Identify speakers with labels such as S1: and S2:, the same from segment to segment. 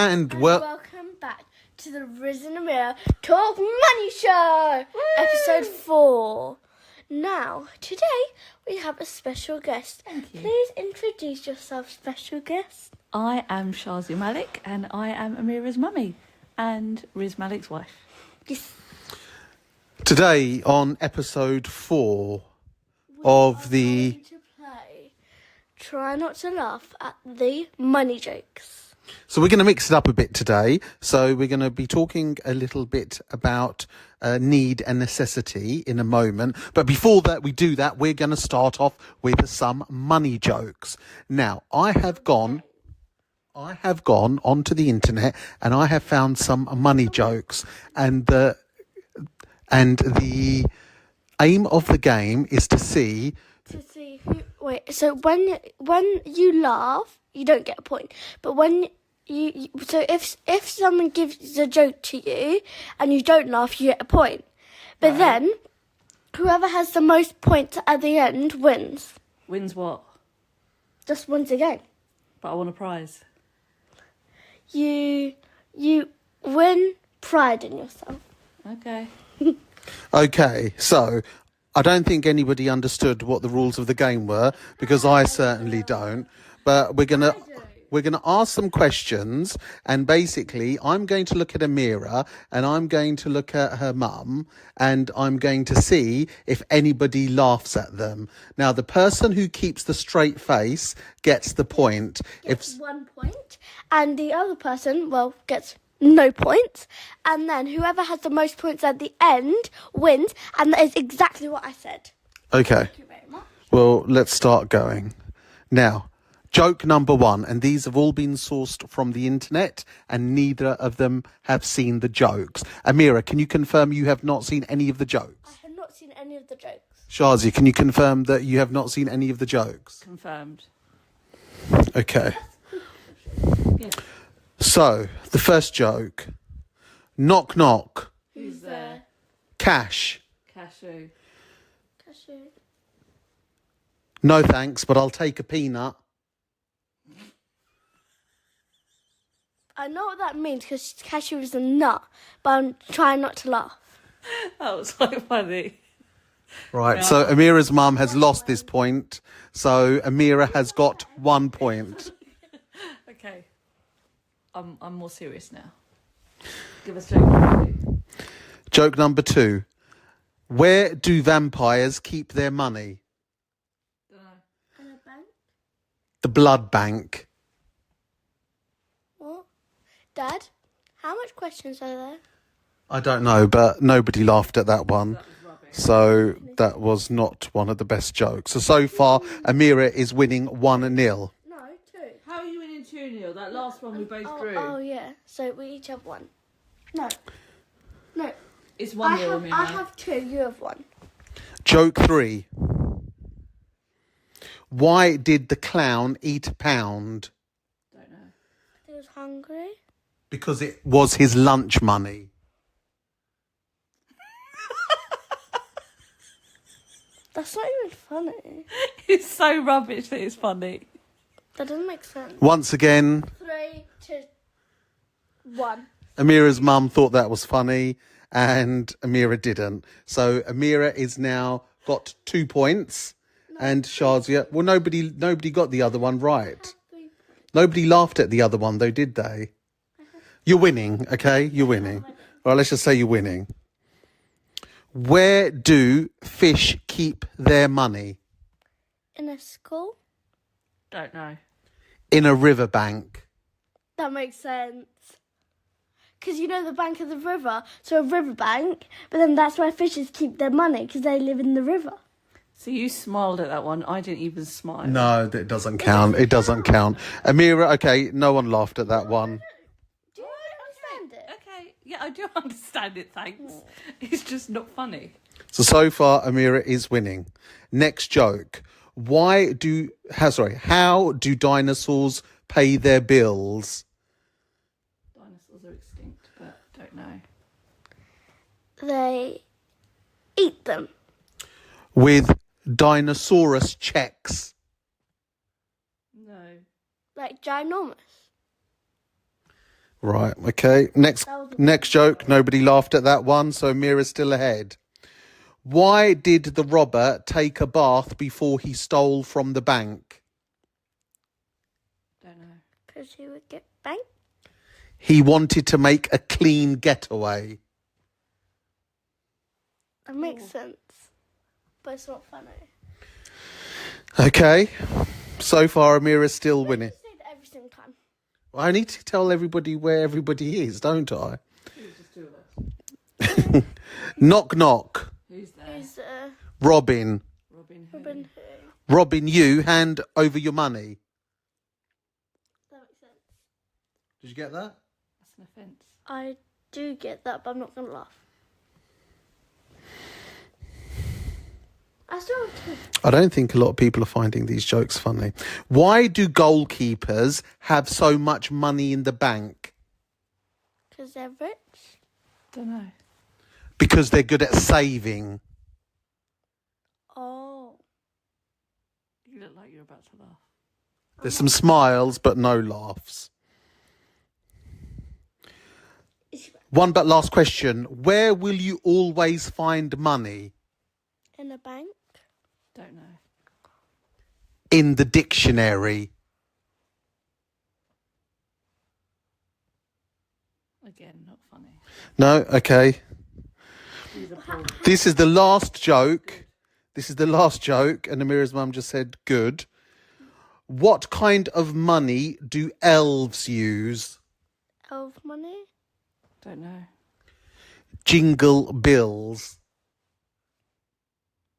S1: And
S2: welcome back to the Riz and Amira Talk Money Show, episode 4. Now, today we have a special guest.
S3: Thank you.
S2: Please introduce yourself, special guest.
S3: I am Shazia Malik and I am Amira's mummy and Riz Malik's wife.
S2: Yes.
S1: today on episode 4 of the...
S2: Going to play Try Not to Laugh at the Money Jokes.
S1: So we're going to mix it up a bit today. So we're going to be talking a little bit about need and necessity in a moment. But before that, we're going to start off with some money jokes. Now, I have gone onto the internet and I have found some money jokes, and the aim of the game is to see
S2: who. Wait. So when you laugh, you don't get a point. But when so if someone gives a joke to you and you don't laugh, you get a point. But then whoever has the most points at the end wins.
S3: Wins what?
S2: Just wins the game.
S3: But I want a prize.
S2: You win pride in yourself.
S3: Okay.
S1: Okay, so I don't think anybody understood what the rules of the game were, because I certainly don't. But we're gonna ask some questions, and basically I'm going to look at Amira and I'm going to look at her mum, and I'm going to see if anybody laughs at them. Now, the person who keeps the straight face gets the point.
S2: Gets 1 point, and the other person, gets no points, and then whoever has the most points at the end wins, and that is exactly what I said.
S1: Okay.
S2: Thank you very much.
S1: Well, let's start going. Now, joke number 1, and these have all been sourced from the internet, and neither of them have seen the jokes. Amira, can you confirm you have not seen any of the jokes?
S2: I have not seen any of the jokes.
S1: Shazia, can you confirm that you have not seen any of the jokes?
S3: Confirmed.
S1: Okay.
S3: Yes.
S1: So, the first joke. Knock, knock.
S3: Who's there?
S1: Cash.
S3: Cashew.
S2: Cashew.
S1: No thanks, but I'll take a peanut.
S2: I know what that means because cashew is a nut, but I'm trying not to laugh.
S3: That was quite funny.
S1: Right, so Amira's mum has lost this point. So Amira has got 1 point.
S3: Okay. I'm more serious now. Give us joke number 2.
S1: Joke number 2. Where do vampires keep their money?
S3: Dunno.
S2: In a bank?
S1: The blood bank.
S2: What? Dad, how much questions are there?
S1: I don't know, but nobody laughed at that one.
S3: That was rubbish.
S1: So that was not one of the best jokes. So far, Amira is winning 1-0.
S2: No, 2.
S3: How are you winning 2-0? That last one we both drew.
S2: Oh, yeah. So we each have 1. No.
S3: It's
S2: I
S3: 1-0, Amira.
S2: have 2, you have 1.
S1: Joke 3. Why did the clown eat a pound?
S3: Don't know.
S2: He was hungry.
S1: Because it was his lunch money.
S2: That's not even funny.
S3: It's so rubbish that it's funny.
S2: That doesn't make sense.
S1: Once again,
S2: 3, 2, 1.
S1: Amira's mum thought that was funny and Amira didn't. So Amira is now got 2 points, and Shazia, well, nobody got the other one right. Nobody laughed at the other one though, did they? You're winning, okay? You're winning. All right, let's just say you're winning. Where do fish keep their money?
S2: In a school?
S3: Don't know.
S1: In a riverbank.
S2: That makes sense. Because you know the bank of the river, so a riverbank, but then that's where fishes keep their money because they live in the river.
S3: So you smiled at that one. I didn't even smile.
S1: No, that doesn't count. It doesn't count. Amira, okay, no one laughed at that one.
S2: Do you understand it?
S3: Okay. Yeah, I do understand it, thanks. It's just not funny.
S1: So far, Amira is winning. Next joke. How do dinosaurs pay their bills?
S3: Dinosaurs are extinct, but don't know.
S2: They eat them.
S1: With dinosaurus checks.
S3: No.
S2: Like ginormous.
S1: Right, okay. Next joke. Nobody laughed at that one, so Amira's still ahead. Why did the robber take a bath before he stole from the bank?
S3: Don't know.
S2: Because he would get banked.
S1: He wanted to make a clean getaway.
S2: That makes sense. But it's not funny.
S1: Okay. So far, Amira's still winning.
S2: You say that every single time.
S1: I need to tell everybody where everybody is, don't I?
S3: Just two of us.
S1: Knock, knock.
S3: Who's there?
S2: Who's
S1: Robin.
S3: Robin who?
S2: Robin who?
S1: Robin, you hand over your money.
S2: That makes sense.
S1: Did you get that?
S3: That's an offence.
S2: I do get that, but I'm not going to laugh. I still have to.
S1: I don't think a lot of people are finding these jokes funny. Why do goalkeepers have so much money in the bank?
S2: Because they're rich.
S3: Don't know.
S1: Because they're good at saving.
S2: Oh.
S3: You look like you're about to laugh.
S1: There's some smiles, but no laughs. One but last question. Where will you always find money?
S2: In a bank?
S3: Don't know.
S1: In the dictionary.
S3: Again, not funny.
S1: No? Okay.
S3: These are poor.
S1: This is the last joke. This is the last joke. And Amira's mum just said, good. What kind of money do elves use?
S2: Elf money?
S3: Don't know.
S1: Jingle bills.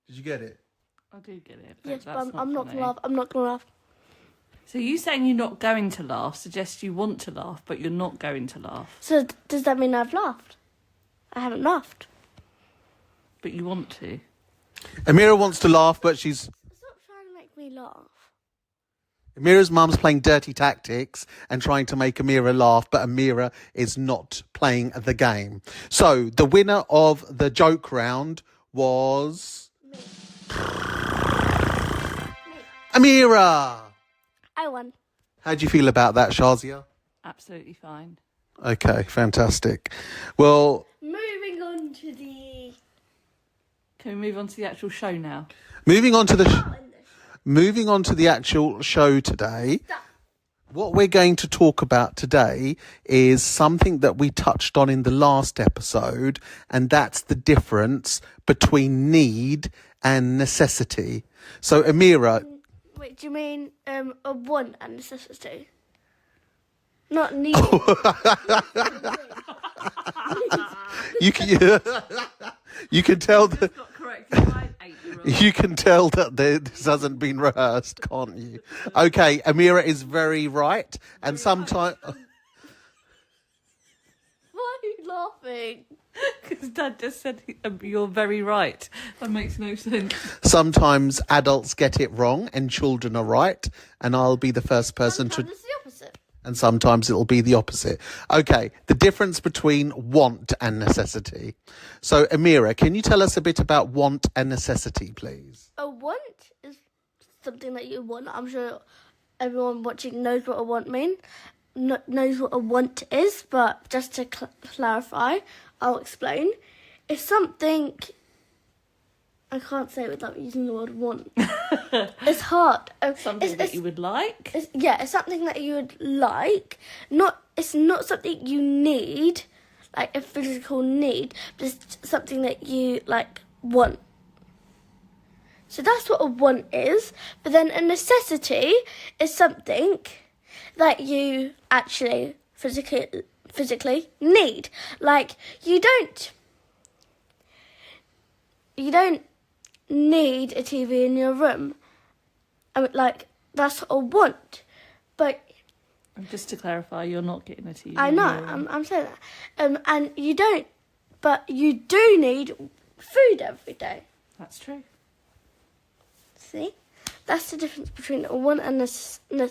S1: Did you get it?
S3: I do get it.
S2: Yes, but
S3: that's
S2: I'm not going
S3: funny.
S2: to laugh. I'm not going to laugh.
S3: So you saying you're not going to laugh suggests you want to laugh, but you're not going to laugh.
S2: So does that mean I've laughed? I haven't laughed.
S3: But you want to.
S1: Amira wants to laugh, but she's...
S2: Stop trying to make me laugh.
S1: Amira's mum's playing dirty tactics and trying to make Amira laugh, but Amira is not playing the game. So the winner of the joke round was... Amira!
S2: I won.
S1: How do you feel about that, Shazia?
S3: Absolutely fine.
S1: Okay, fantastic. Well,
S2: Moving on to the...
S3: Can we move on to the actual show now?
S1: moving on to the actual show today. What we're going to talk about today is something that we touched on in the last episode, and that's the difference between need and necessity. So, Amira...
S2: Wait, do you mean a want and necessity? Not need.
S1: You can, you can tell that
S3: Got corrected by an 8-year-old.
S1: you can tell that this hasn't been rehearsed, can't you? Okay, Amira is very right, and sometimes
S2: Why are you laughing?
S3: Because Dad just said you're very right. That makes no sense.
S1: sometimes adults get it wrong and children are right, and I'll be the first person
S2: Sometimes
S1: to.
S2: it's the opposite.
S1: And sometimes it'll be the opposite. Okay, the difference between want and necessity. So, Amira, can you tell us a bit about want and necessity, please?
S2: A want is something that you want. I'm sure everyone watching knows what a want knows what a want is, but just to clarify, I'll explain. It's something... I can't say it without using the word want. It's hard.
S3: Something that you would like.
S2: It's something that you would like. It's not something you need, like a physical need, but it's something that you like want. So that's what a want is. But then a necessity is something that you actually physically need. Like you don't need a TV in your room. I mean, like, that's a want. But
S3: And just to clarify, you're not getting a TV.
S2: I know, I'm saying that. And you don't, but you do need food every day.
S3: That's true.
S2: See? That's the difference between a want and a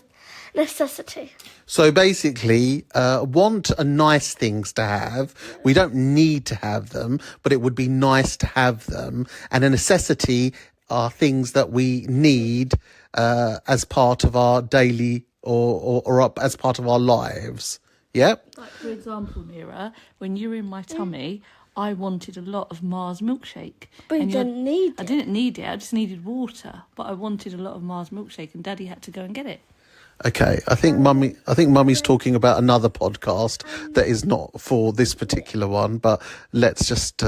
S2: necessity.
S1: So basically, want are nice things to have. We don't need to have them, but it would be nice to have them. And a necessity are things that we need as part of our daily or as part of our lives. Yep.
S3: Like, for example, Mira, when you were in my tummy, I wanted a lot of Mars milkshake.
S2: But you
S3: And
S2: didn't need
S3: I
S2: it.
S3: didn't need it, I just needed water. But I wanted a lot of Mars milkshake, and Daddy had to go and get it.
S1: Okay, I think Mummy's talking about another podcast that is not for this particular one, but let's just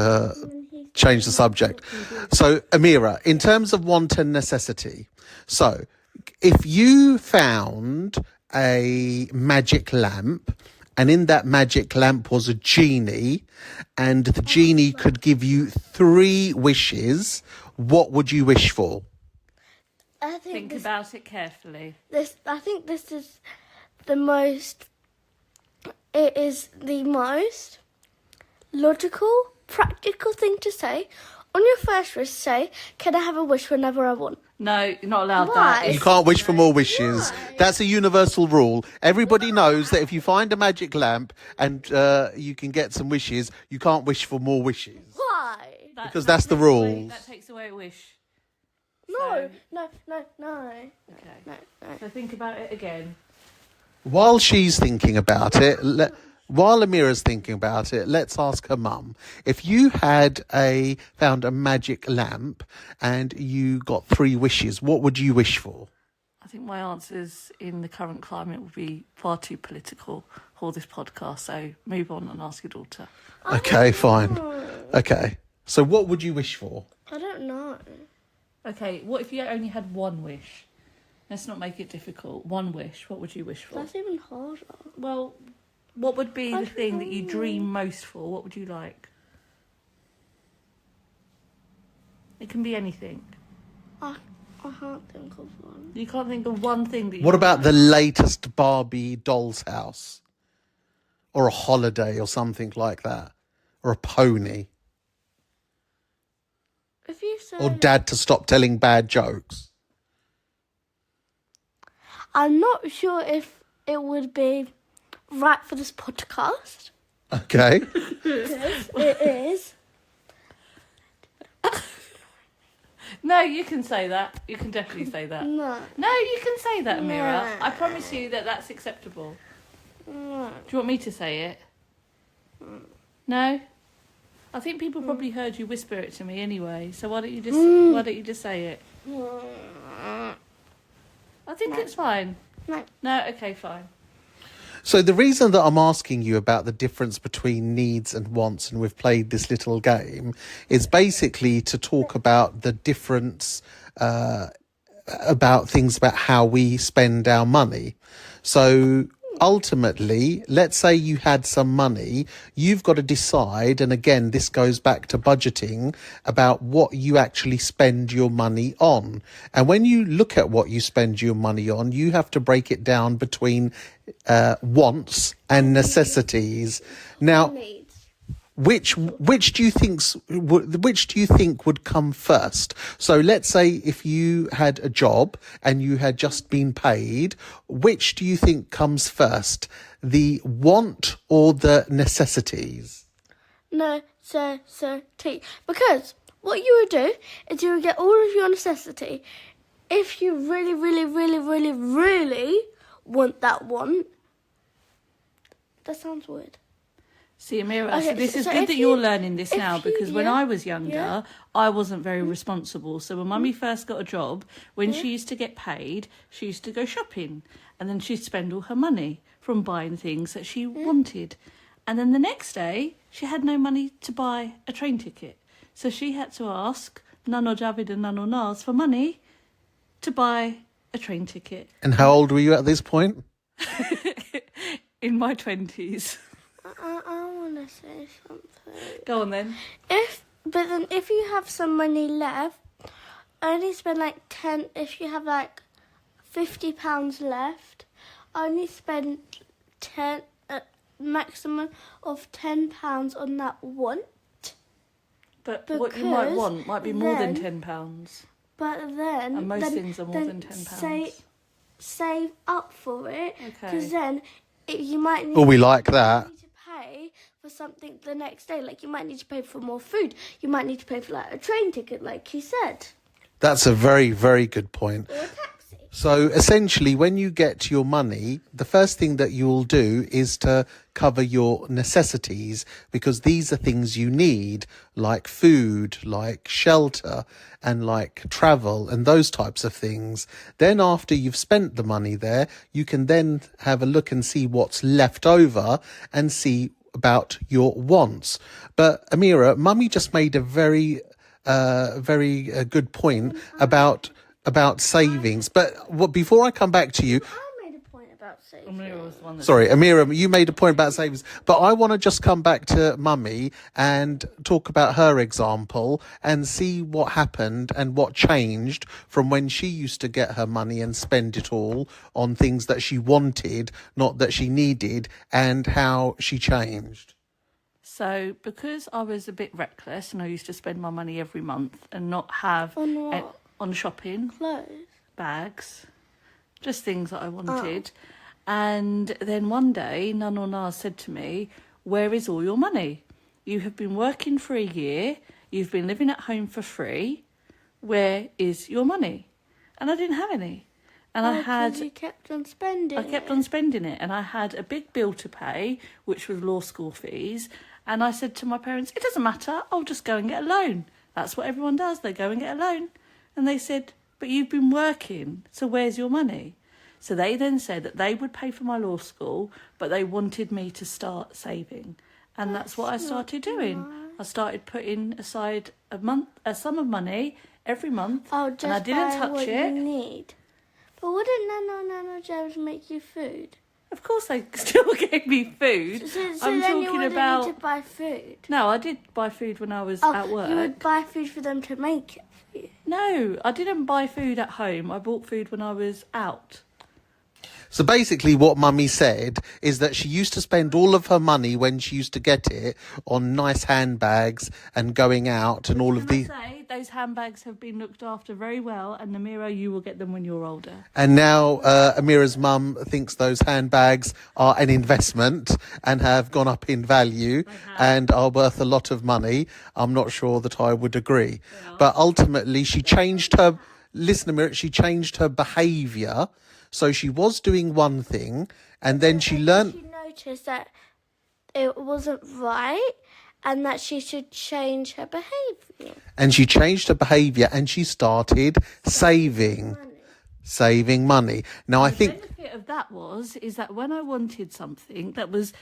S1: change the subject. So, Amira, in terms of want and necessity, so if you found a magic lamp, and in that magic lamp was a genie, and the genie could give you 3 wishes, what would you wish for?
S2: I
S3: Think about it carefully.
S2: I think this is the most. It is the most logical, practical thing to say. On your first wish, say, "Can I have a wish whenever I want?"
S3: No, you're not allowed
S2: Why?
S3: that.
S1: You can't wish for more wishes. That's a universal rule. Everybody knows that if you find a magic lamp and you can get some wishes, you can't wish for more wishes.
S2: Why?
S1: Because that's the
S3: takes away-
S1: rules.
S3: That takes away a wish.
S2: No,
S3: So-
S2: no.
S3: Okay.
S2: No.
S3: So think about it again.
S1: While she's thinking about it, while Amira's thinking about it, let's ask her mum. If you had found a magic lamp and you got 3 wishes, what would you wish for?
S3: I think my answers in the current climate would be far too political for this podcast. So move on and ask your daughter.
S1: Okay, fine. Okay. So what would you wish for?
S2: I don't know.
S3: Okay, what if you only had one wish? Let's not make it difficult. One wish. What would you wish for?
S2: That's even harder.
S3: Well, what would be the thing that you dream most for? What would you like? It can be anything.
S2: I can't think of one.
S3: You can't think of one thing that you
S1: What about the latest Barbie doll's house? Or a holiday or something like that? Or a pony?
S2: If you say,
S1: Or Dad to stop telling bad jokes?
S2: I'm not sure if it would be right for this podcast.
S1: Okay.
S2: It is.
S3: No, you can say that. You can definitely say that.
S2: No.
S3: No, you can say that, Amira.
S2: No.
S3: I promise you that that's acceptable.
S2: No.
S3: Do you want me to say it? No? I think people probably heard you whisper it to me anyway, so why don't you just say it? I think it's fine.
S2: No.
S3: No, okay, fine.
S1: So the reason that I'm asking you about the difference between needs and wants, and we've played this little game, is basically to talk about the difference about things about how we spend our money. So ultimately, let's say you had some money, you've got to decide, and again, this goes back to budgeting, about what you actually spend your money on. And when you look at what you spend your money on, you have to break it down between wants and necessities. Now,
S2: Needs.
S1: which do you think would come first? So let's say if you had a job and you had just been paid, which do you think comes first, the want or the necessities?
S2: Necessity. Because what you would do is you would get all of your necessity. If you really, really, really, really, really want that one, that sounds weird.
S3: See, Amira,
S2: Okay,
S3: so this is
S2: so
S3: good
S2: if
S3: that you're
S2: you-
S3: learning this
S2: if
S3: now,
S2: you-
S3: because when
S2: yeah,
S3: I was younger,
S2: yeah.
S3: I wasn't very responsible. So when Mummy first got a job, when she used to get paid, she used to go shopping, and then she'd spend all her money from buying things that she wanted. And then the next day, she had no money to buy a train ticket. So she had to ask Nano Javid and Nano Naz for money to buy a train ticket.
S1: And how old were you at this point?
S3: In my 20s.
S2: I want to say something.
S3: Go on then.
S2: But then if you have some money left, only spend like 10. If you have like £50 left, only spend 10 maximum of £10 on that one.
S3: But what you might
S2: Because
S3: want might be more than
S2: then-
S3: £10.
S2: But then
S3: And most
S2: then-
S3: things are more
S2: then
S3: than £10.
S2: Save up for it,
S3: Okay.
S2: because then you might need.
S1: Well, we like that.
S2: need to pay for something the next day. Like you might need to pay for more food. You might need to pay for like a train ticket, like you said,
S1: That's a very, very good point.
S2: or a taxi.
S1: So essentially, when you get your money, the first thing that you'll do is to cover your necessities, because these are things you need, like food, like shelter, and like travel and those types of things. Then after you've spent the money there, you can then have a look and see what's left over and see about your wants. But Amira, Mummy just made a very good point about savings. But before I come back to you,
S2: I made a point about saving.
S3: Amira was the one that
S1: sorry, Amira, you made a point about savings, but I want to just come back to Mummy and talk about her example and see what happened and what changed from when she used to get her money and spend it all on things that she wanted, not that she needed, and how she changed.
S3: So, because I was a bit reckless and I used to spend my money every month and not have
S2: On what?
S3: on shopping,
S2: Clothes.
S3: bags, just things that I wanted. And then one day, Nan or Naz said to me, "Where is all your money? You have been working for a year. You've been living at home for free. Where is your money?" And I didn't have any. And
S2: You kept on spending.
S3: I kept on spending it, and I had a big bill to pay, which was law school fees. And I said to my parents, "It doesn't matter, I'll just go and get a loan." That's what everyone does, they go and get a loan. And they said, "But you've been working, so where's your money?" So they then said that they would pay for my law school, but they wanted me to start saving. And that's what I started doing. I started putting aside a sum of money every month,
S2: Just
S3: and I didn't touch
S2: what
S3: it.
S2: You need. But wouldn't Nana James make you food?
S3: Of course, they still gave me food.
S2: So
S3: I'm
S2: then you
S3: talking
S2: wouldn't
S3: about.
S2: need to buy food.
S3: No, I did buy food when I was at work.
S2: You would buy food for them to make it for you.
S3: No, I didn't buy food at home. I bought food when I was out.
S1: So basically what Mummy said is that she used to spend all of her money when she used to get it on nice handbags and going out and all of the...
S3: Can I say, those handbags have been looked after very well, and Amira, you will get them when you're older.
S1: And now Amira's mum thinks those handbags are an investment and have gone up in value and are worth a lot of money. I'm not sure that I would agree. But ultimately she changed her... Listen, Amira, she changed her behaviour. So she was doing one thing, and then she learned...
S2: She noticed that it wasn't right and that she should change her behaviour.
S1: And she changed her behaviour and she started saving money. Now, I think...
S3: The benefit of that is that when I wanted something that was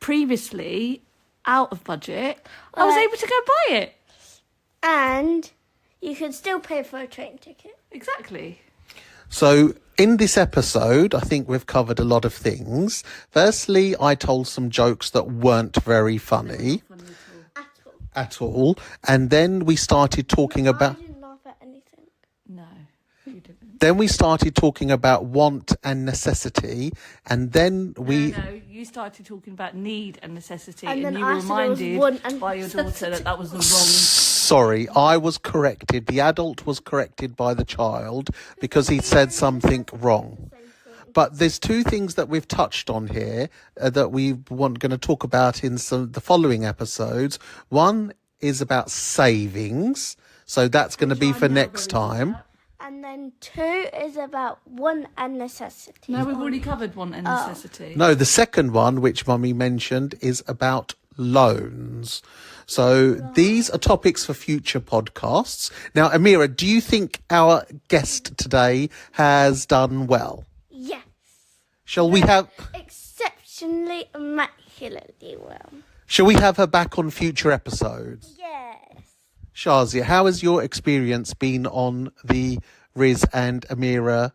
S3: previously out of budget, I was able to go buy it.
S2: And you could still pay for a train ticket.
S3: Exactly.
S1: So in this episode, I think we've covered a lot of things. Firstly, I told some jokes that weren't very funny at all. And then we started talking about...
S2: I didn't laugh at anything.
S3: No, you didn't.
S1: Then we started talking about want and necessity. And then we...
S3: No, you started talking about need and necessity,
S2: And
S3: and
S2: then
S3: you
S2: I
S3: were
S2: said it was
S3: reminded
S2: want and
S3: by your daughter that was the wrong...
S1: Sorry, I was corrected. The adult was corrected by the child because he said something wrong. But there's two things that we've touched on here that we want going to talk about in the following episodes. One is about savings. So that's going to be for next time.
S2: And then 2 is about want and necessity.
S3: No, we've already covered want and necessity.
S1: No, the second one, which Mummy mentioned, is about loans. So these are topics for future podcasts. Now, Amira, do you think our guest today has done well?
S2: Yes.
S1: Shall we have
S2: Exceptionally, immaculately well.
S1: Shall we have her back on future episodes?
S2: Yes.
S1: Shazia, how has your experience been on the Riz and Amira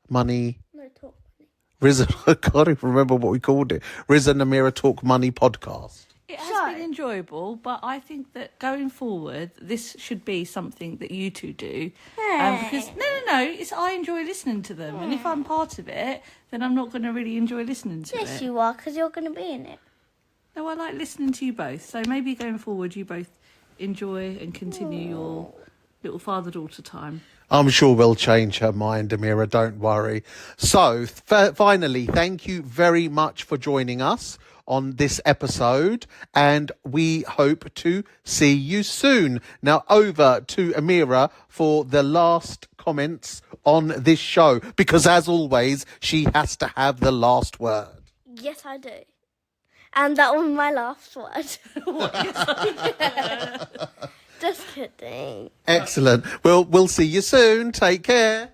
S1: Money?
S2: No talk money.
S1: Riz, I can't even remember what we called it. Riz and Amira Talk Money podcast.
S3: It has been enjoyable, but I think that going forward, this should be something that you two do. Because I enjoy listening to them, and if I'm part of it, then I'm not going to really enjoy listening to
S2: Yes,
S3: it.
S2: you are, because you're going to be in it.
S3: No, I like listening to you both. So maybe going forward, you both enjoy and continue your little father-daughter time.
S1: I'm sure we'll change her mind, Amira, don't worry. So, finally, thank you very much for joining us on this episode, and we hope to see you soon. Now, over to Amira for the last comments on this show, because as always, she has to have the last word.
S2: Yes, I do. And that was my last word. Just kidding.
S1: Excellent. Well, we'll see you soon. Take care.